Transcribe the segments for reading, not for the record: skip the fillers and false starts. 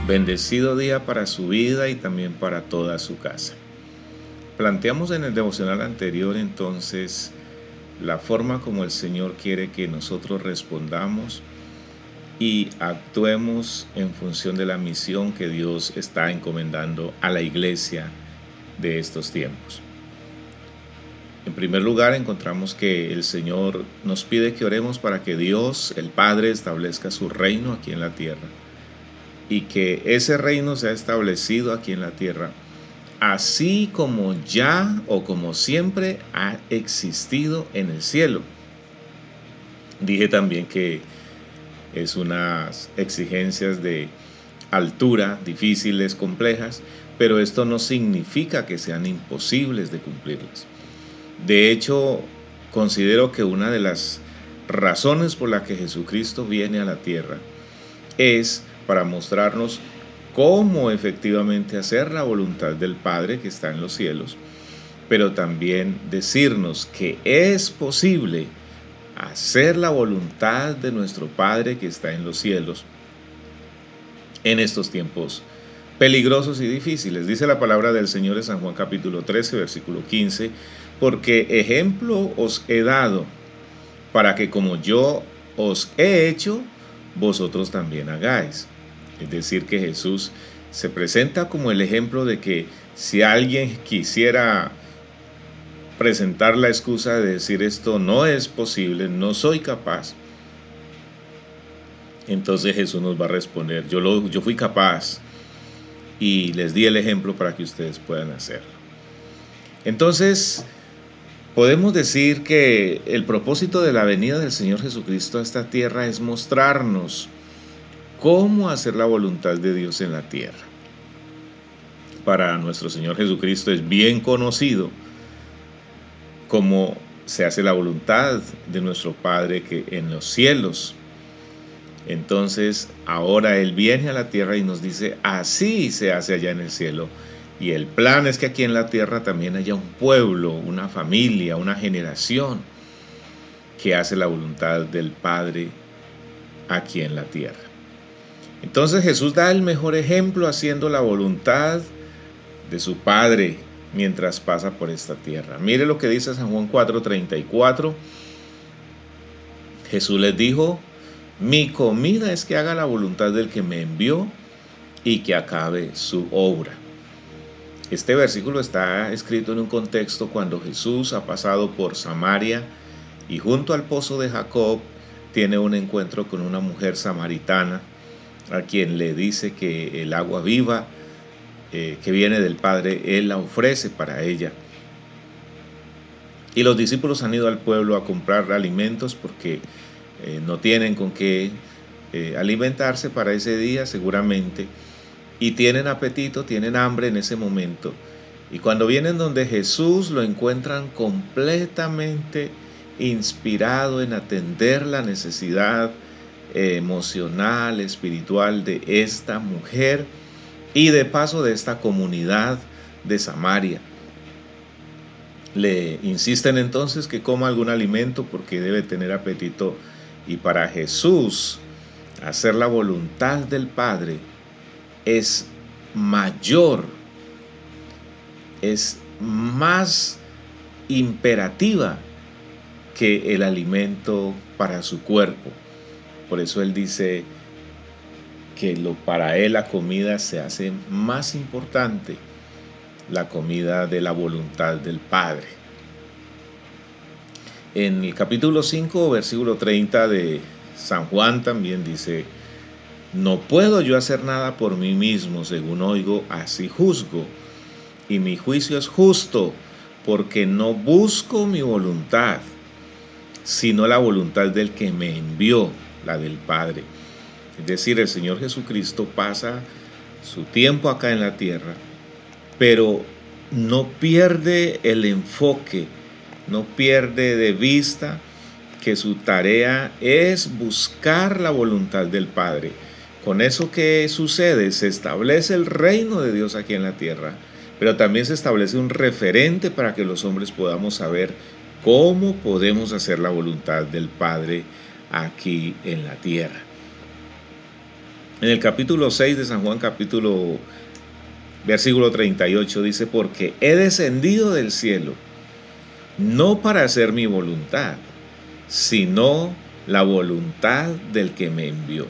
Bendecido día para su vida y también para toda su casa. Planteamos en el devocional anterior entonces la forma como el Señor quiere que nosotros respondamos y actuemos en función de la misión que Dios está encomendando a la iglesia de estos tiempos. En primer lugar, encontramos que el Señor nos pide que oremos para que Dios, el Padre, establezca su reino aquí en la tierra y que ese reino sea establecido aquí en la tierra, así como ya o como siempre ha existido en el cielo. Dije también que es unas exigencias de altura, difíciles, complejas, pero esto no significa que sean imposibles de cumplirlas. De hecho, considero que una de las razones por las que Jesucristo viene a la tierra es para mostrarnos cómo efectivamente hacer la voluntad del Padre que está en los cielos, pero también decirnos que es posible hacer la voluntad de nuestro Padre que está en los cielos en estos tiempos peligrosos y difíciles. Dice la palabra del Señor en San Juan capítulo 13, versículo 15, porque ejemplo os he dado para que como yo os he hecho, vosotros también hagáis. Es decir, que Jesús se presenta como el ejemplo de que si alguien quisiera presentar la excusa de decir esto no es posible, no soy capaz, entonces Jesús nos va a responder, yo fui capaz y les di el ejemplo para que ustedes puedan hacerlo. Entonces, podemos decir que el propósito de la venida del Señor Jesucristo a esta tierra es mostrarnos cómo hacer la voluntad de Dios en la tierra. Para nuestro Señor Jesucristo es bien conocido cómo se hace la voluntad de nuestro Padre que en los cielos. Entonces, ahora Él viene a la tierra y nos dice, así se hace allá en el cielo. Y el plan es que aquí en la tierra también haya un pueblo, una familia, una generación que hace la voluntad del Padre aquí en la tierra. Entonces Jesús da el mejor ejemplo haciendo la voluntad de su Padre mientras pasa por esta tierra. Mire lo que dice San Juan 4:34. Jesús les dijo, mi comida es que haga la voluntad del que me envió y que acabe su obra. Este versículo está escrito en un contexto cuando Jesús ha pasado por Samaria y junto al pozo de Jacob tiene un encuentro con una mujer samaritana a quien le dice que el agua viva que viene del Padre, Él la ofrece para ella. Y los discípulos han ido al pueblo a comprar alimentos porque no tienen con qué alimentarse para ese día seguramente, y tienen apetito, tienen hambre en ese momento. Y cuando vienen donde Jesús lo encuentran completamente inspirado en atender la necesidad emocional, espiritual de esta mujer y de paso de esta comunidad de Samaria. Le insisten entonces que coma algún alimento porque debe tener apetito, y para Jesús hacer la voluntad del Padre es mayor, es más imperativa que el alimento para su cuerpo. Por eso Él dice que para Él la comida se hace más importante, la comida de la voluntad del Padre. En el capítulo 5, versículo 30 de San Juan también dice, no puedo yo hacer nada por mí mismo, según oigo, así juzgo, y mi juicio es justo, porque no busco mi voluntad, sino la voluntad del que me envió, la del Padre. Es decir, el Señor Jesucristo pasa su tiempo acá en la tierra, pero no pierde el enfoque, no pierde de vista que su tarea es buscar la voluntad del Padre. Con eso, ¿qué sucede? Se establece el reino de Dios aquí en la tierra, pero también se establece un referente para que los hombres podamos saber cómo podemos hacer la voluntad del Padre aquí en la tierra. En el capítulo 6 de San Juan, versículo 38 dice, porque he descendido del cielo, no para hacer mi voluntad, sino la voluntad del que me envió.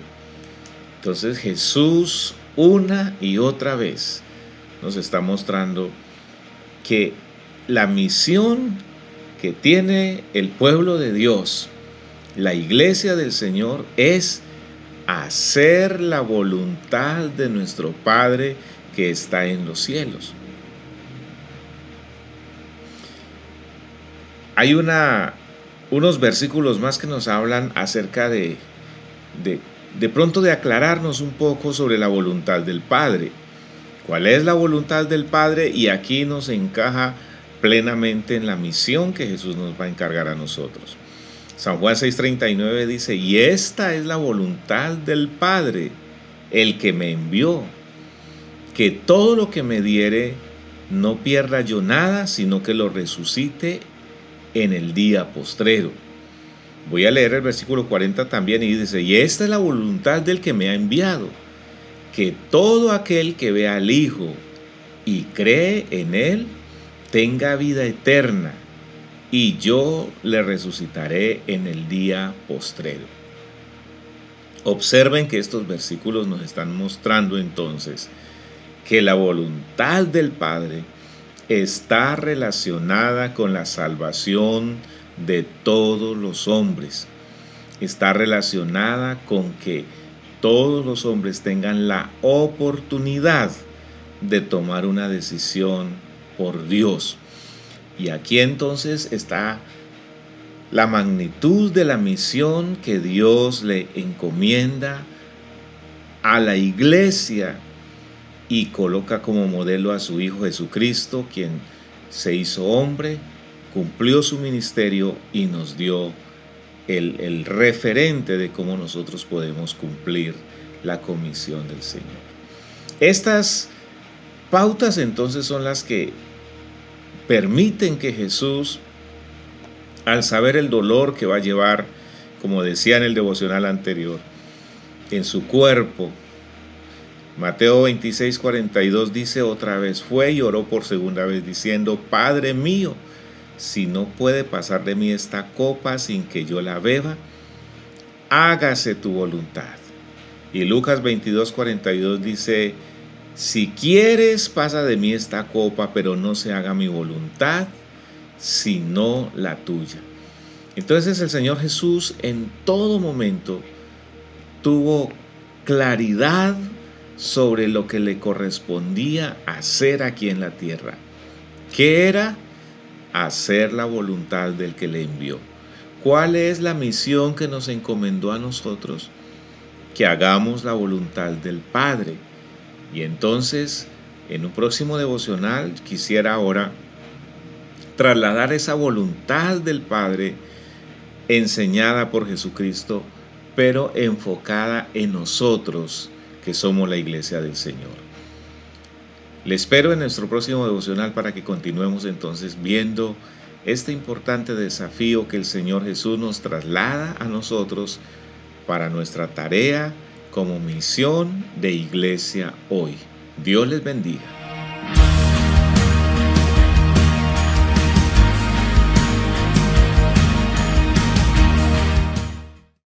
Entonces Jesús una y otra vez nos está mostrando que la misión que tiene el pueblo de Dios, la iglesia del Señor, es hacer la voluntad de nuestro Padre que está en los cielos. Hay unos versículos más que nos hablan acerca de pronto de aclararnos un poco sobre la voluntad del Padre. ¿Cuál es la voluntad del Padre? Y aquí nos encaja plenamente en la misión que Jesús nos va a encargar a nosotros. San Juan 6:39 dice, y esta es la voluntad del Padre, el que me envió, que todo lo que me diere no pierda yo nada, sino que lo resucite en el día postrero. Voy a leer el versículo 40 también y dice, y esta es la voluntad del que me ha enviado, que todo aquel que vea al Hijo y cree en Él tenga vida eterna, y yo le resucitaré en el día postrero. Observen que estos versículos nos están mostrando entonces que la voluntad del Padre está relacionada con la salvación de todos los hombres. Está relacionada con que todos los hombres tengan la oportunidad de tomar una decisión por Dios. Y aquí entonces está la magnitud de la misión que Dios le encomienda a la iglesia y coloca como modelo a su Hijo Jesucristo, quien se hizo hombre, cumplió su ministerio y nos dio el referente de cómo nosotros podemos cumplir la comisión del Señor. Estas pautas entonces son las que permiten que Jesús, al saber el dolor que va a llevar, como decía en el devocional anterior, en su cuerpo, Mateo 26:42 dice otra vez, fue y oró por segunda vez diciendo, Padre mío, si no puede pasar de mí esta copa sin que yo la beba, hágase tu voluntad. Y Lucas 22:42 dice, si quieres pasa de mí esta copa, pero no se haga mi voluntad, sino la tuya. Entonces el Señor Jesús en todo momento tuvo claridad sobre lo que le correspondía hacer aquí en la tierra. ¿Qué era? Hacer la voluntad del que le envió. ¿Cuál es la misión que nos encomendó a nosotros? Que hagamos la voluntad del Padre. Y entonces, en un próximo devocional, quisiera ahora trasladar esa voluntad del Padre enseñada por Jesucristo, pero enfocada en nosotros, que somos la iglesia del Señor. Le espero en nuestro próximo devocional para que continuemos entonces viendo este importante desafío que el Señor Jesús nos traslada a nosotros para nuestra tarea como misión de iglesia hoy. Dios les bendiga.